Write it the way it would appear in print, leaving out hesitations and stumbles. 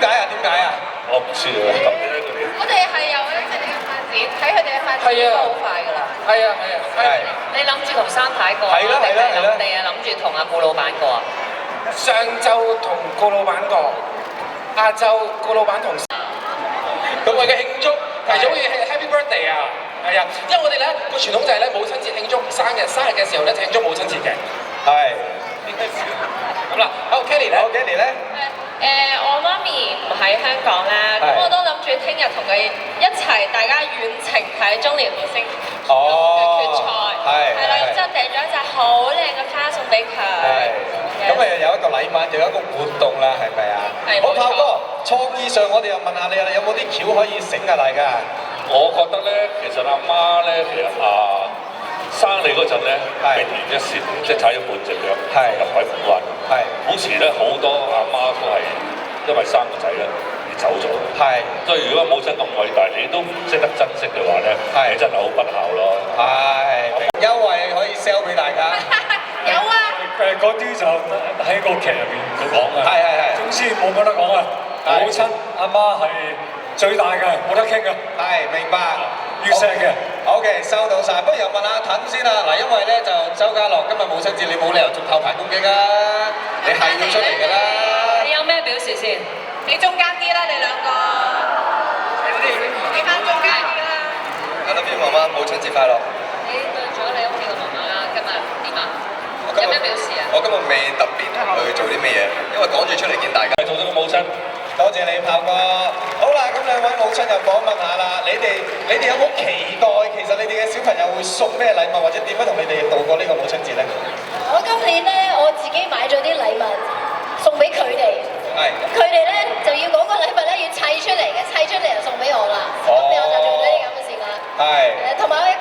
解啊？點解啊？我唔知啊，特別咧佢哋。我哋係有一隻嘅發展，睇佢哋嘅發展都好快㗎啦。係。你諗住同三太過啊？係啦係啦係啦定係諗住同阿顧老闆過啊？上晝同顧老闆過，下晝顧老闆同佢為嘅慶祝，提早好似 Happy Birthday 啊，係啊，因為我哋咧個傳統就係咧母親節慶祝生日嘅時候咧慶祝母親節嘅。係。咁啦，好 Kelly 咧。好 Kelly 咧。我媽咪唔喺香港啦，咁我都諗住聽日同佢一齊，大家遠程睇中年好聲音嘅決賽，係啦，然之後訂咗一隻好靚嘅花送俾佢。咁咪有一個禮物，又有一個活動啦，係咪啊？好，炮哥，創意上我哋又問下你啦，有冇啲橋可以醒下大家？我覺得咧，其實阿媽咧，其實生你嗰陣咧，係突然一線，即係踩咗半隻腳入海苦運。係。好似咧好多阿媽都係因為生個仔咧而走咗。係。所以如果母親咁偉大，你都唔識得珍惜嘅話咧，你真係好不孝咯。係。優惠可以 sell 俾大家。有啊。嗰啲就喺個劇入邊佢講嘅。係。總之冇乜得講啊！母親阿媽係最大嘅，冇得傾嘅。係，明白。要錫嘅。OK， 收到晒。不如又問下騰先啦。嗱，因為咧就周家樂今日母親節，你冇理由做頭牌攻擊啊！你係要出嚟㗎啦。你有咩表示先？你中間啲啦，你兩個。你翻中間啲啦。I love you，媽媽，母親節快樂。你對咗你屋企個媽媽今日點啊？有咩表示啊？我今日未特別去做啲咩嘢，因為趕住出嚟見大家。做咗個母親。多謝你，炮哥。好啦，咁兩位母親又訪問下啦。你哋有冇期待？其實你哋嘅小朋友會送咩禮物，或者點樣同你哋度過呢個母親節咧？我今年咧，我自己買咗啲禮物送俾佢哋。係。咁佢哋咧就要嗰個禮物咧要砌出嚟嘅，砌出嚟就送俾我啦。今年我就做咗啲咁嘅事啦。係。同埋我有